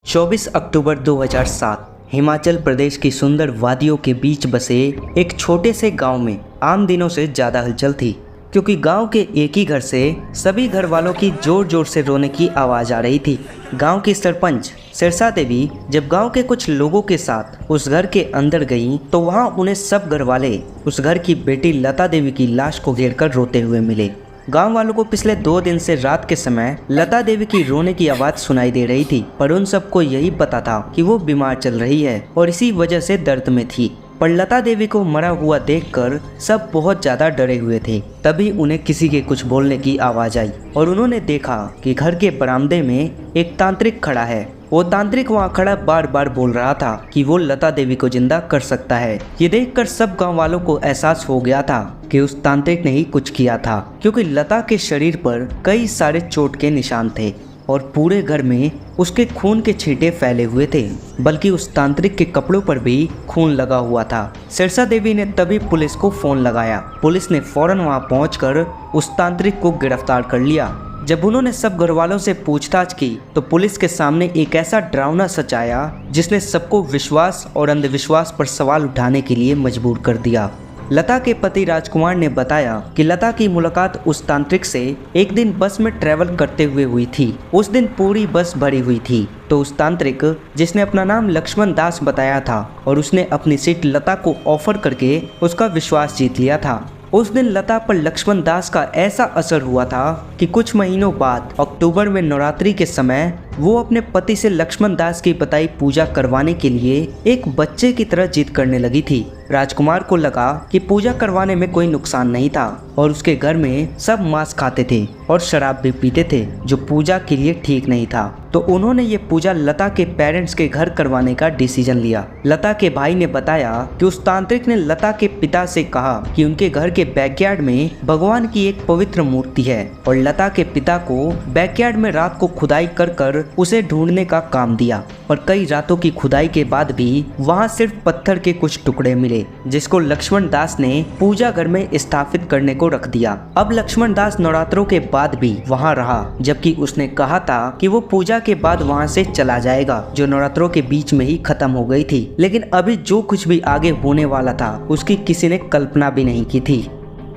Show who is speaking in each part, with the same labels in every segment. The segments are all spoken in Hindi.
Speaker 1: 24 अक्टूबर 2007 हिमाचल प्रदेश की सुंदर वादियों के बीच बसे एक छोटे से गांव में आम दिनों से ज़्यादा हलचल थी, क्योंकि गांव के एक ही घर से सभी घर वालों की जोर जोर से रोने की आवाज़ आ रही थी। गांव की सरपंच सिरसा देवी जब गांव के कुछ लोगों के साथ उस घर के अंदर गईं, तो वहां उन्हें सब घर वाले उस घर की बेटी लता देवी की लाश को घेरकर रोते हुए मिले। गांव वालों को पिछले 2 दिन से रात के समय लता देवी की रोने की आवाज़ सुनाई दे रही थी, पर उन सबको यही पता था कि वो बीमार चल रही है और इसी वजह से दर्द में थी। पर लता देवी को मरा हुआ देखकर सब बहुत ज़्यादा डरे हुए थे। तभी उन्हें किसी के कुछ बोलने की आवाज़ आई और उन्होंने देखा कि घर के बरामदे में एक तांत्रिक खड़ा है। वो तांत्रिक वहाँ खड़ा बार बार बोल रहा था कि वो लता देवी को जिंदा कर सकता है। ये देखकर सब गांव वालों को एहसास हो गया था कि उस तांत्रिक ने ही कुछ किया था, क्योंकि लता के शरीर पर कई सारे चोट के निशान थे और पूरे घर में उसके खून के छींटे फैले हुए थे, बल्कि उस तांत्रिक के कपड़ों पर भी खून लगा हुआ था। सिरसा देवी ने तभी पुलिस को फोन लगाया। पुलिस ने फौरन वहां पहुंचकर उस तांत्रिक को गिरफ्तार कर लिया। जब उन्होंने सब घर वालों से पूछताछ की तो पुलिस के सामने एक ऐसा डरावना सच आया जिसने सबको विश्वास और अंधविश्वास पर सवाल उठाने के लिए मजबूर कर दिया। लता के पति राजकुमार ने बताया कि लता की मुलाकात उस तांत्रिक से एक दिन बस में ट्रैवल करते हुए हुई थी। उस दिन पूरी बस भरी हुई थी, तो उस तांत्रिक, जिसने अपना नाम लक्ष्मण दास बताया था, और उसने अपनी सीट लता को ऑफर करके उसका विश्वास जीत लिया था। उस दिन लता पर लक्ष्मण दास का ऐसा असर हुआ था कि कुछ महीनों बाद अक्टूबर में नवरात्रि के समय वो अपने पति से लक्ष्मण दास की बताई पूजा करवाने के लिए एक बच्चे की तरह जिद करने लगी थी। राजकुमार को लगा कि पूजा करवाने में कोई नुकसान नहीं था और उसके घर में सब मांस खाते थे और शराब भी पीते थे, जो पूजा के लिए ठीक नहीं था। तो उन्होंने ये पूजा लता के पेरेंट्स के घर करवाने का डिसीजन लिया। लता के भाई ने बताया कि उस तांत्रिक ने लता के पिता से कहा कि उनके घर के बैकयार्ड में भगवान की एक पवित्र मूर्ति है, और लता के पिता को बैकयार्ड में रात को खुदाई कर उसे ढूंढने का काम दिया। और कई रातों की खुदाई के बाद भी वहाँ सिर्फ पत्थर के कुछ टुकड़े मिले, जिसको लक्ष्मण दास ने पूजा घर में स्थापित करने को रख दिया। अब लक्ष्मण दास नवरात्रों के बाद भी वहाँ रहा, जबकि उसने कहा था कि वो पूजा के बाद वहाँ से चला जाएगा, जो नवरात्रों के बीच में ही खत्म हो गई थी। लेकिन अभी जो कुछ भी आगे होने वाला था उसकी किसी ने कल्पना भी नहीं की थी।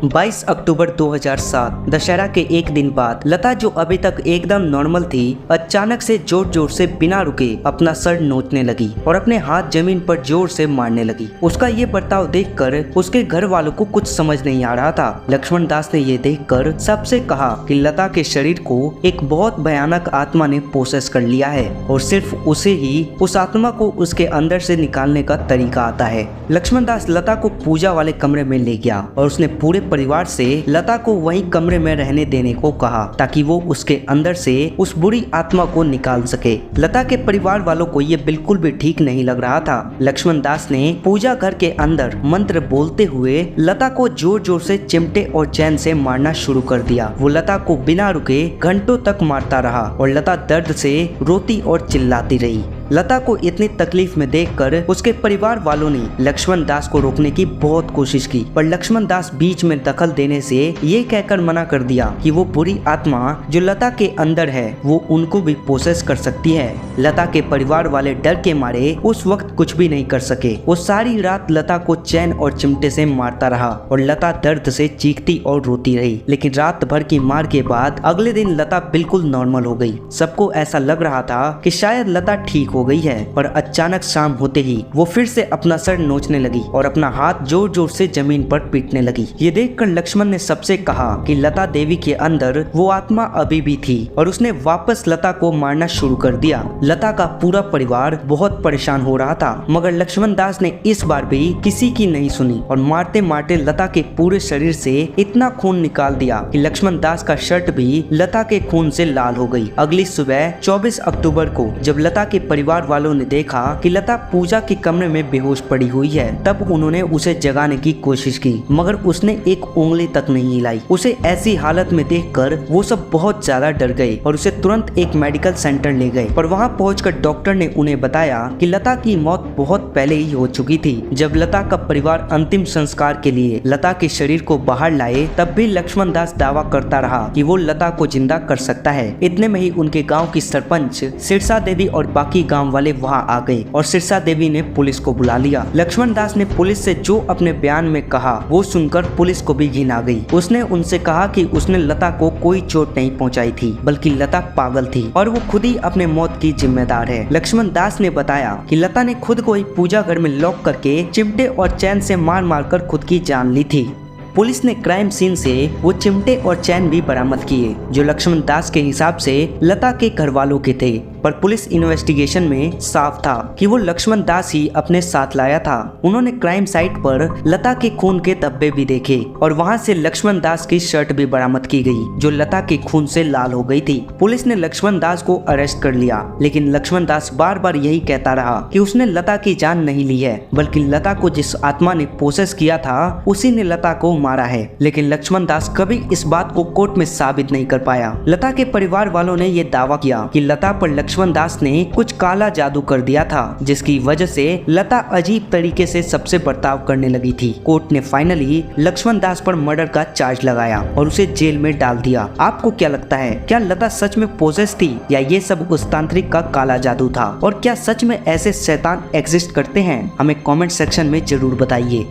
Speaker 1: 22 अक्टूबर 2007 दशहरा के एक दिन बाद लता, जो अभी तक एकदम नॉर्मल थी, अचानक से जोर जोर से बिना रुके अपना सर नोचने लगी और अपने हाथ जमीन पर जोर से मारने लगी। उसका ये बर्ताव देखकर उसके घर वालों को कुछ समझ नहीं आ रहा था। लक्ष्मण दास ने ये देखकर सबसे कहा कि लता के शरीर को एक बहुत भयानक आत्मा ने पोसेस कर लिया है और सिर्फ उसे ही उस आत्मा को उसके अंदर से निकालने का तरीका आता है। लक्ष्मण दास लता को पूजा वाले कमरे में ले गया और उसने पूरे परिवार से लता को वहीं कमरे में रहने देने को कहा, ताकि वो उसके अंदर से उस बुरी आत्मा को निकाल सके। लता के परिवार वालों को ये बिल्कुल भी ठीक नहीं लग रहा था। लक्ष्मण दास ने पूजा घर के अंदर मंत्र बोलते हुए लता को जोर जोर से चिमटे और चैन से मारना शुरू कर दिया। वो लता को बिना रुके घंटों तक मारता रहा और लता दर्द से रोती और चिल्लाती रही। लता को इतनी तकलीफ में देखकर उसके परिवार वालों ने लक्ष्मण दास को रोकने की बहुत कोशिश की, पर लक्ष्मण दास बीच में दखल देने से ये कहकर मना कर दिया कि वो बुरी आत्मा जो लता के अंदर है वो उनको भी पोसेस कर सकती है। लता के परिवार वाले डर के मारे उस वक्त कुछ भी नहीं कर सके। वो सारी रात लता को चैन और चिमटे से मारता रहा और लता दर्द से चीखती और रोती रही। लेकिन रात भर की मार के बाद अगले दिन लता बिल्कुल नॉर्मल हो गई। सबको ऐसा लग रहा था कि शायद लता ठीक हो गई है, पर अचानक शाम होते ही वो फिर से अपना सर नोचने लगी और अपना हाथ जोर जोर से जमीन पर पीटने लगी। ये देखकर लक्ष्मण ने सबसे कहा कि लता देवी के अंदर वो आत्मा अभी भी थी और उसने वापस लता को मारना शुरू कर दिया। लता का पूरा परिवार बहुत परेशान हो रहा था, मगर लक्ष्मण दास ने इस बार भी किसी की नहीं सुनी और मारते मारते लता के पूरे शरीर से इतना खून निकाल दिया कि लक्ष्मण दास का शर्ट भी लता के खून से लाल हो गई। अगली सुबह 24 अक्टूबर को जब लता के परिवार वालों ने देखा कि लता पूजा के कमरे में बेहोश पड़ी हुई है, तब उन्होंने उसे जगाने की कोशिश की, मगर उसने एक उंगली तक नहीं हिलाई। उसे ऐसी हालत में देखकर वो सब बहुत ज्यादा डर गए और उसे तुरंत एक मेडिकल सेंटर ले गए। पर वहां पहुंचकर डॉक्टर ने उन्हें बताया कि लता की मौत बहुत पहले ही हो चुकी थी। जब लता का परिवार अंतिम संस्कार के लिए लता के शरीर को बाहर लाए, तब भी लक्ष्मण दास दावा करता रहा कि वो लता को जिंदा कर सकता है। इतने में ही उनके गाँव की सरपंच सिरसा देवी और बाकी गांव वाले वहां आ गए और सिरसा देवी ने पुलिस को बुला लिया। लक्ष्मण दास ने पुलिस से जो अपने बयान में कहा वो सुनकर पुलिस को भी घिन आ गई। उसने उनसे कहा कि उसने लता को कोई चोट नहीं पहुंचाई थी, बल्कि लता पागल थी और वो खुद ही अपने मौत की जिम्मेदार है। लक्ष्मण दास ने बताया कि लता ने खुद को ही पूजा घर में लॉक करके चिमटे और चैन से मार मार कर खुद की जान ली थी। पुलिस ने क्राइम सीन से वो चिमटे और चैन भी बरामद किए जो लक्ष्मण दास के हिसाब से लता के घर वालों के थे, पर पुलिस इन्वेस्टिगेशन में साफ था कि वो लक्ष्मण दास ही अपने साथ लाया था। उन्होंने क्राइम साइट पर लता के खून के धब्बे भी देखे और वहां से लक्ष्मण दास की शर्ट भी बरामद की गई जो लता के खून से लाल हो गई थी। पुलिस ने लक्ष्मण दास को अरेस्ट कर लिया, लेकिन लक्ष्मण दास बार बार यही कहता रहा कि उसने लता की जान नहीं ली है, बल्कि लता को जिस आत्मा ने पोसेस किया था उसी ने लता को मारा है। लेकिन लक्ष्मण दास कभी इस बात को कोर्ट में साबित नहीं कर पाया। लता के परिवार वालों ने ये दावा किया कि लता पर लक्ष्मण दास ने कुछ काला जादू कर दिया था, जिसकी वजह से लता अजीब तरीके से सबसे बर्ताव करने लगी थी। कोर्ट ने फाइनली लक्ष्मण दास पर मर्डर का चार्ज लगाया और उसे जेल में डाल दिया। आपको क्या लगता है, क्या लता सच में पोसेस थी या ये सब उस तांत्रिक का काला जादू था? और क्या सच में ऐसे शैतान एग्जिस्ट करते हैं? हमें कमेंट सेक्शन में जरूर बताइए।